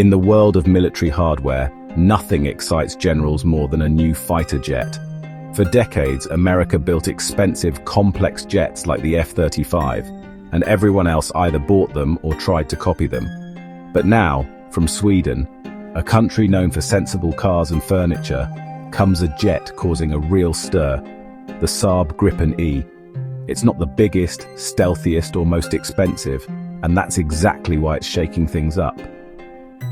In the world of military hardware, nothing excites generals more than a new fighter jet. For decades, America built expensive, complex jets like the F-35, and everyone else either bought them or tried to copy them. But now, from Sweden, a country known for sensible cars and furniture, comes a jet causing a real stir, the Saab Gripen E. It's not the biggest, stealthiest, or most expensive, and that's exactly why it's shaking things up.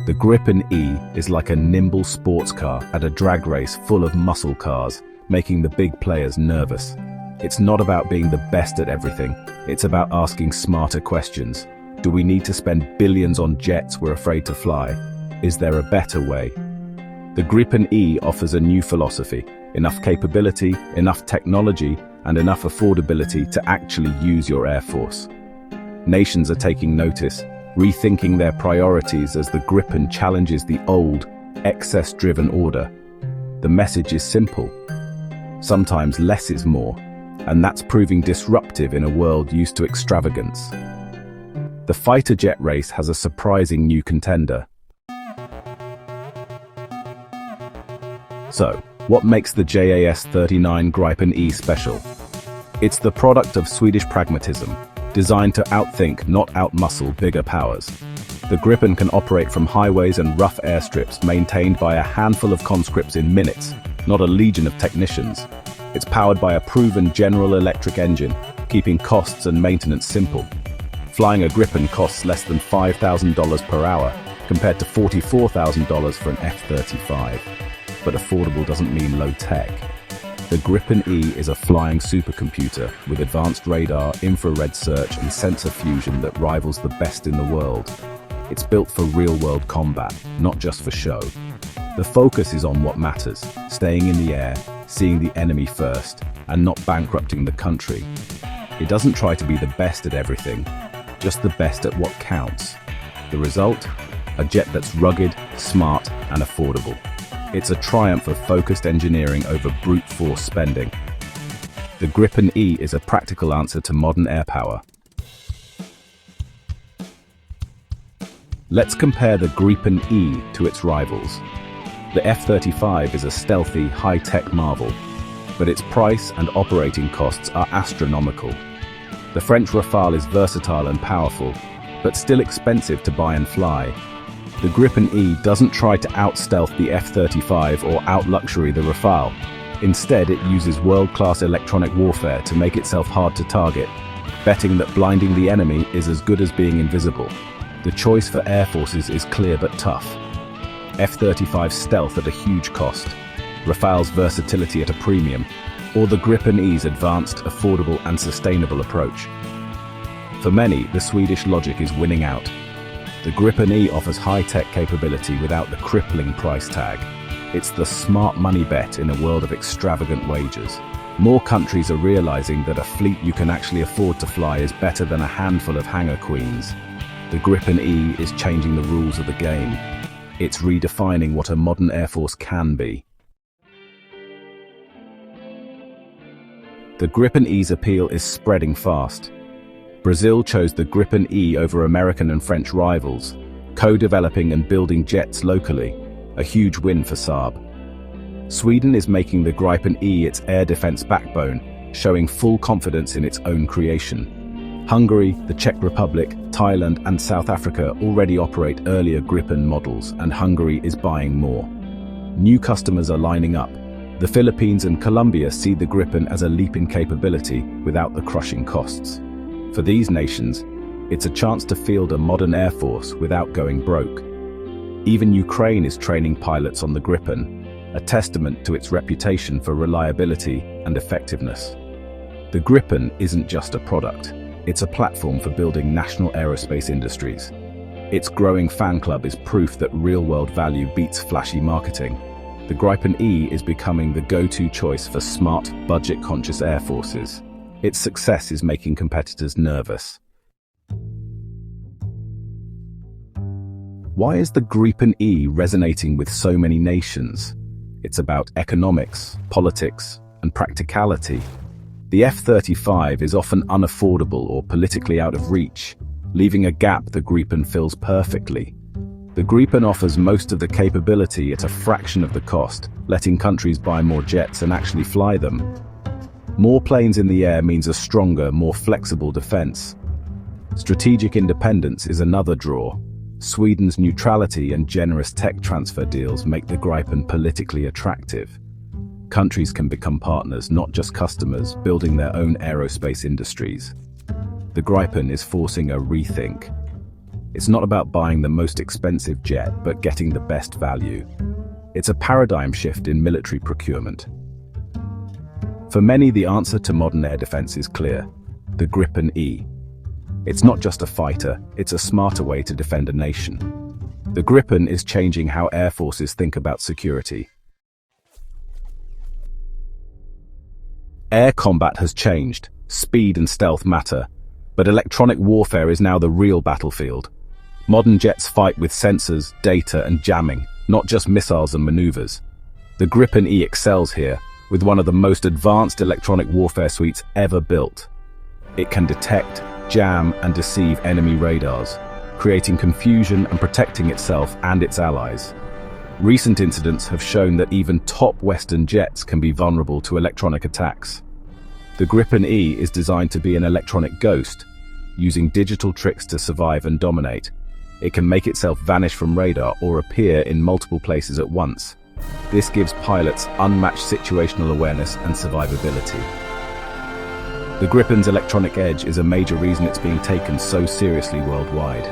The Gripen E is like a nimble sports car at a drag race full of muscle cars, making the big players nervous. It's not about being the best at everything, it's about asking smarter questions. Do we need to spend billions on jets we're afraid to fly? Is there a better way? The Gripen E offers a new philosophy: enough capability, enough technology, and enough affordability to actually use your Air Force. Nations are taking notice, rethinking their priorities as the Gripen challenges the old, excess-driven order. The message is simple. Sometimes less is more, and that's proving disruptive in a world used to extravagance. The fighter jet race has a surprising new contender. So, what makes the JAS-39 Gripen E special? It's the product of Swedish pragmatism, designed to outthink, not outmuscle, bigger powers. The Gripen can operate from highways and rough airstrips maintained by a handful of conscripts in minutes, not a legion of technicians. It's powered by a proven General Electric engine, keeping costs and maintenance simple. Flying a Gripen costs less than $5,000 per hour, compared to $44,000 for an F-35. But affordable doesn't mean low-tech. The Gripen E is a flying supercomputer with advanced radar, infrared search, and sensor fusion that rivals the best in the world. It's built for real-world combat, not just for show. The focus is on what matters: staying in the air, seeing the enemy first, and not bankrupting the country. It doesn't try to be the best at everything, just the best at what counts. The result? A jet that's rugged, smart, and affordable. It's a triumph of focused engineering over brute force spending. The Gripen E is a practical answer to modern air power. Let's compare the Gripen E to its rivals. The F-35 is a stealthy, high-tech marvel, but its price and operating costs are astronomical. The French Rafale is versatile and powerful, but still expensive to buy and fly. The Gripen E doesn't try to out-stealth the F-35 or out-luxury the Rafale. Instead, it uses world-class electronic warfare to make itself hard to target, betting that blinding the enemy is as good as being invisible. The choice for air forces is clear but tough. F-35 stealth at a huge cost, Rafale's versatility at a premium, or the Gripen E's advanced, affordable, and sustainable approach. For many, the Swedish logic is winning out. The Gripen E offers high-tech capability without the crippling price tag. It's the smart money bet in a world of extravagant wages. More countries are realizing that a fleet you can actually afford to fly is better than a handful of hangar queens. The Gripen E is changing the rules of the game. It's redefining what a modern air force can be. The Gripen E's appeal is spreading fast. Brazil chose the Gripen E over American and French rivals, co-developing and building jets locally, a huge win for Saab. Sweden is making the Gripen E its air defense backbone, showing full confidence in its own creation. Hungary, the Czech Republic, Thailand, and South Africa already operate earlier Gripen models, and Hungary is buying more. New customers are lining up. The Philippines and Colombia see the Gripen as a leap in capability without the crushing costs. For these nations, it's a chance to field a modern air force without going broke. Even Ukraine is training pilots on the Gripen, a testament to its reputation for reliability and effectiveness. The Gripen isn't just a product, it's a platform for building national aerospace industries. Its growing fan club is proof that real-world value beats flashy marketing. The Gripen E is becoming the go-to choice for smart, budget-conscious air forces. Its success is making competitors nervous. Why is the Gripen E resonating with so many nations? It's about economics, politics, and practicality. The F-35 is often unaffordable or politically out of reach, leaving a gap the Gripen fills perfectly. The The Gripen offers most of the capability at a fraction of the cost, letting countries buy more jets and actually fly them. More planes in the air means a stronger, more flexible defense. Strategic independence is another draw. Sweden's neutrality and generous tech transfer deals make the Gripen politically attractive. Countries can become partners, not just customers, building their own aerospace industries. The Gripen is forcing a rethink. It's not about buying the most expensive jet, but getting the best value. It's a paradigm shift in military procurement. For many, the answer to modern air defense is clear: the Gripen E. It's not just a fighter, it's a smarter way to defend a nation. The Gripen is changing how air forces think about security. Air combat has changed. Speed and stealth matter. But electronic warfare is now the real battlefield. Modern jets fight with sensors, data, and jamming, not just missiles and maneuvers. The Gripen E excels here, with one of the most advanced electronic warfare suites ever built. It can detect, jam, and deceive enemy radars, creating confusion and protecting itself and its allies. Recent incidents have shown that even top Western jets can be vulnerable to electronic attacks. The Gripen E is designed to be an electronic ghost, using digital tricks to survive and dominate. It can make itself vanish from radar or appear in multiple places at once. This gives pilots unmatched situational awareness and survivability. The Gripen's electronic edge is a major reason it's being taken so seriously worldwide.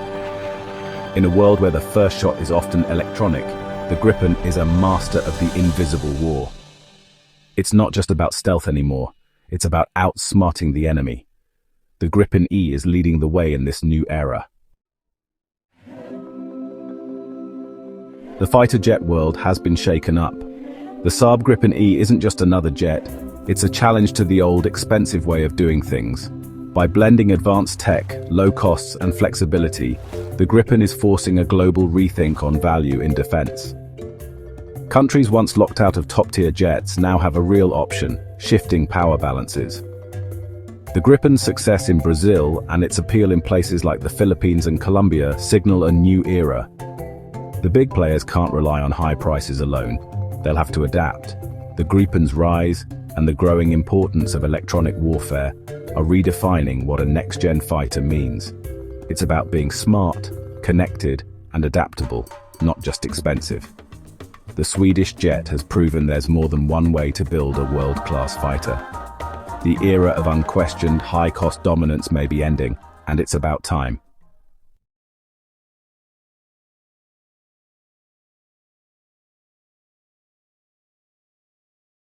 In a world where the first shot is often electronic, the Gripen is a master of the invisible war. It's not just about stealth anymore, it's about outsmarting the enemy. The Gripen E is leading the way in this new era. The fighter jet world has been shaken up. The Saab Gripen E isn't just another jet, it's a challenge to the old, expensive way of doing things. By blending advanced tech, low costs, and flexibility, the Gripen is forcing a global rethink on value in defense. Countries once locked out of top-tier jets now have a real option: shifting power balances. The Gripen's success in Brazil and its appeal in places like the Philippines and Colombia signal a new era. The big players can't rely on high prices alone. They'll have to adapt. The Gripen's rise and the growing importance of electronic warfare are redefining what a next-gen fighter means. It's about being smart, connected, and adaptable, not just expensive. The Swedish jet has proven there's more than one way to build a world-class fighter. The era of unquestioned, high-cost dominance may be ending, and it's about time.